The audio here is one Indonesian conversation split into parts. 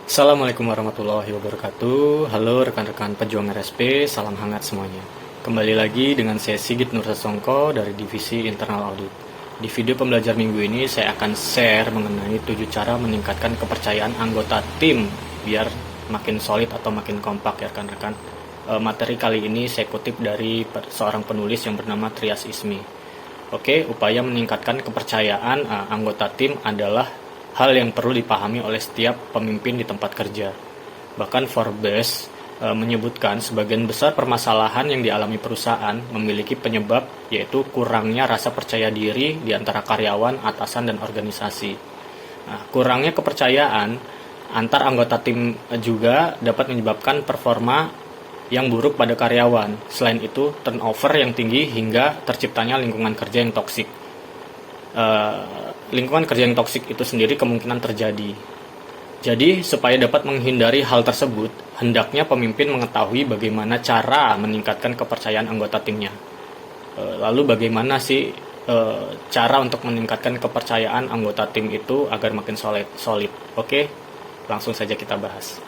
Assalamualaikum warahmatullahi wabarakatuh. Halo rekan-rekan pejuang RSP, salam hangat semuanya. Kembali lagi dengan saya Sigit Nursasongko dari Divisi Internal Audit. Di video pembelajar minggu ini saya akan share mengenai 7 cara meningkatkan kepercayaan anggota tim biar makin solid atau makin kompak ya rekan-rekan. Materi kali ini saya kutip dari seorang penulis yang bernama Trias Ismi. Oke, upaya meningkatkan kepercayaan anggota tim adalah hal yang perlu dipahami oleh setiap pemimpin di tempat kerja. Bahkan Forbes menyebutkan sebagian besar permasalahan yang dialami perusahaan memiliki penyebab, yaitu kurangnya rasa percaya diri di antara karyawan, atasan, dan organisasi. Nah, kurangnya kepercayaan antar anggota tim juga dapat menyebabkan performa yang buruk pada karyawan. Selain itu, turnover yang tinggi hingga terciptanya lingkungan kerja yang toksik. Lingkungan kerja yang toksik itu sendiri kemungkinan terjadi. Jadi, supaya dapat menghindari hal tersebut, hendaknya pemimpin mengetahui bagaimana cara meningkatkan kepercayaan anggota timnya. Lalu bagaimana sih cara untuk meningkatkan kepercayaan anggota tim itu agar makin solid? Oke, langsung saja kita bahas.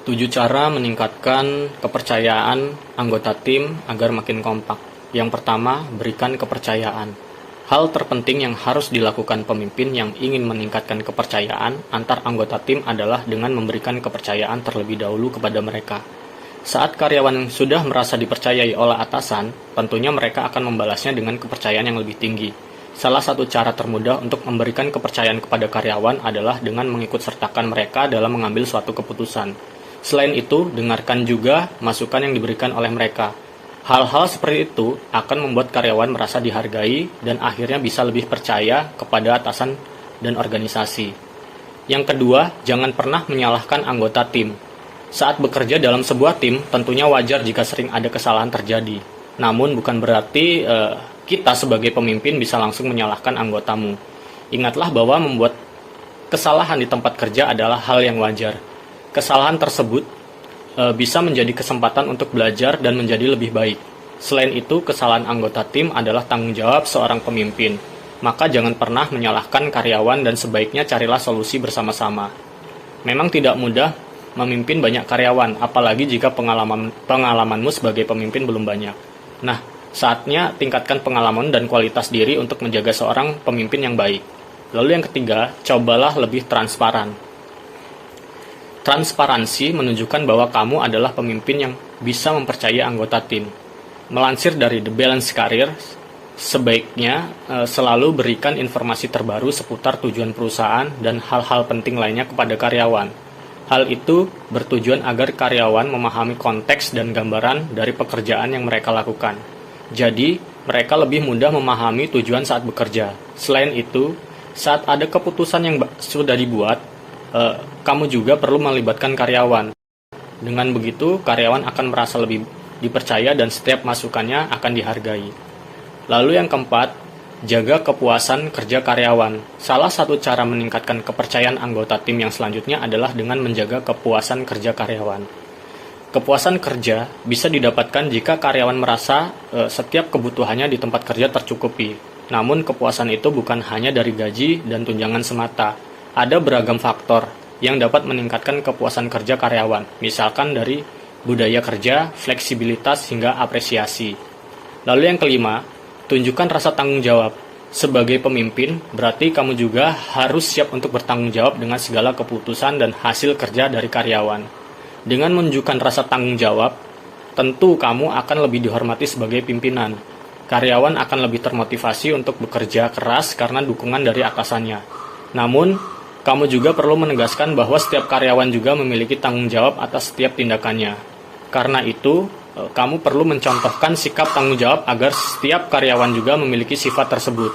Tujuh cara meningkatkan kepercayaan anggota tim agar makin kompak. Yang pertama, berikan kepercayaan. Hal terpenting yang harus dilakukan pemimpin yang ingin meningkatkan kepercayaan antar anggota tim adalah dengan memberikan kepercayaan terlebih dahulu kepada mereka. Saat karyawan sudah merasa dipercayai oleh atasan, tentunya mereka akan membalasnya dengan kepercayaan yang lebih tinggi. Salah satu cara termudah untuk memberikan kepercayaan kepada karyawan adalah dengan mengikut sertakan mereka dalam mengambil suatu keputusan. Selain itu, dengarkan juga masukan yang diberikan oleh mereka. Hal-hal seperti itu akan membuat karyawan merasa dihargai dan akhirnya bisa lebih percaya kepada atasan dan organisasi. Yang kedua, jangan pernah menyalahkan anggota tim. Saat bekerja dalam sebuah tim, tentunya wajar jika sering ada kesalahan terjadi. Namun bukan berarti kita sebagai pemimpin bisa langsung menyalahkan anggotamu. Ingatlah bahwa membuat kesalahan di tempat kerja adalah hal yang wajar. Kesalahan tersebut bisa menjadi kesempatan untuk belajar dan menjadi lebih baik. Selain itu, kesalahan anggota tim adalah tanggung jawab seorang pemimpin. Maka jangan pernah menyalahkan karyawan dan sebaiknya carilah solusi bersama-sama. Memang tidak mudah memimpin banyak karyawan, apalagi jika pengalamanmu sebagai pemimpin belum banyak. Nah, saatnya tingkatkan pengalaman dan kualitas diri untuk menjaga seorang pemimpin yang baik. Lalu yang ketiga, cobalah lebih transparan. Transparansi menunjukkan bahwa kamu adalah pemimpin yang bisa mempercayai anggota tim. Melansir dari The Balance Career, sebaiknya selalu berikan informasi terbaru seputar tujuan perusahaan dan hal-hal penting lainnya kepada karyawan. Hal itu bertujuan agar karyawan memahami konteks dan gambaran dari pekerjaan yang mereka lakukan. Jadi, mereka lebih mudah memahami tujuan saat bekerja. Selain itu, saat ada keputusan yang sudah dibuat, kamu juga perlu melibatkan karyawan. Dengan begitu, karyawan akan merasa lebih dipercaya dan setiap masukannya akan dihargai. Lalu yang keempat, jaga kepuasan kerja karyawan. Salah satu cara meningkatkan kepercayaan anggota tim yang selanjutnya adalah dengan menjaga kepuasan kerja karyawan. Kepuasan kerja bisa didapatkan jika karyawan merasa setiap kebutuhannya di tempat kerja tercukupi. Namun kepuasan itu bukan hanya dari gaji dan tunjangan semata. Ada beragam faktor yang dapat meningkatkan kepuasan kerja karyawan, misalkan dari budaya kerja, fleksibilitas, hingga apresiasi. Lalu yang kelima, tunjukkan rasa tanggung jawab. Sebagai pemimpin, berarti kamu juga harus siap untuk bertanggung jawab dengan segala keputusan dan hasil kerja dari karyawan. Dengan menunjukkan rasa tanggung jawab, tentu kamu akan lebih dihormati sebagai pimpinan. Karyawan akan lebih termotivasi untuk bekerja keras karena dukungan dari atasannya. Namun, kamu juga perlu menegaskan bahwa setiap karyawan juga memiliki tanggung jawab atas setiap tindakannya. Karena itu, kamu perlu mencontohkan sikap tanggung jawab agar setiap karyawan juga memiliki sifat tersebut.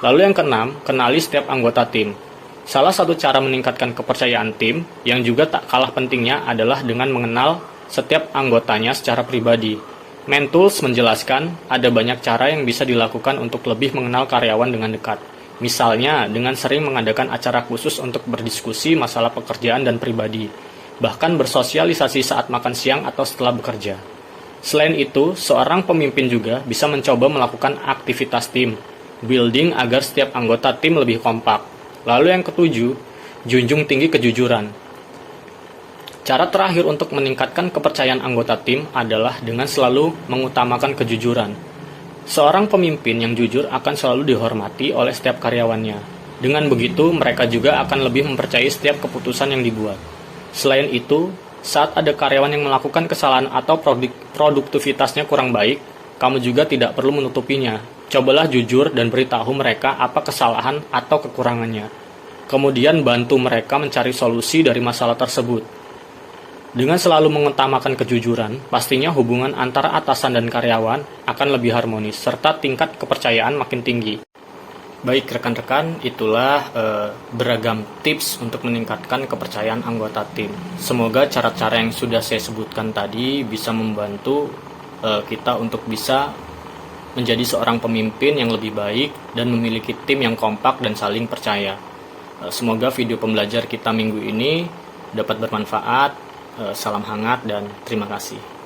Lalu yang keenam, kenali setiap anggota tim. Salah satu cara meningkatkan kepercayaan tim yang juga tak kalah pentingnya adalah dengan mengenal setiap anggotanya secara pribadi. Mentools menjelaskan ada banyak cara yang bisa dilakukan untuk lebih mengenal karyawan dengan dekat. Misalnya, dengan sering mengadakan acara khusus untuk berdiskusi masalah pekerjaan dan pribadi, bahkan bersosialisasi saat makan siang atau setelah bekerja. Selain itu, seorang pemimpin juga bisa mencoba melakukan aktivitas tim, building agar setiap anggota tim lebih kompak. Lalu yang ketujuh, junjung tinggi kejujuran. Cara terakhir untuk meningkatkan kepercayaan anggota tim adalah dengan selalu mengutamakan kejujuran. Seorang pemimpin yang jujur akan selalu dihormati oleh setiap karyawannya. Dengan begitu, mereka juga akan lebih mempercayai setiap keputusan yang dibuat. Selain itu, saat ada karyawan yang melakukan kesalahan atau produktivitasnya kurang baik, kamu juga tidak perlu menutupinya. Cobalah jujur dan beritahu mereka apa kesalahan atau kekurangannya. Kemudian bantu mereka mencari solusi dari masalah tersebut. Dengan selalu mengutamakan kejujuran, pastinya hubungan antara atasan dan karyawan akan lebih harmonis, serta tingkat kepercayaan makin tinggi. Baik rekan-rekan, itulah beragam tips untuk meningkatkan kepercayaan anggota tim. Semoga cara-cara yang sudah saya sebutkan tadi bisa membantu kita untuk bisa menjadi seorang pemimpin yang lebih baik dan memiliki tim yang kompak dan saling percaya. Semoga video pembelajar kita minggu ini dapat bermanfaat. Salam hangat dan terima kasih.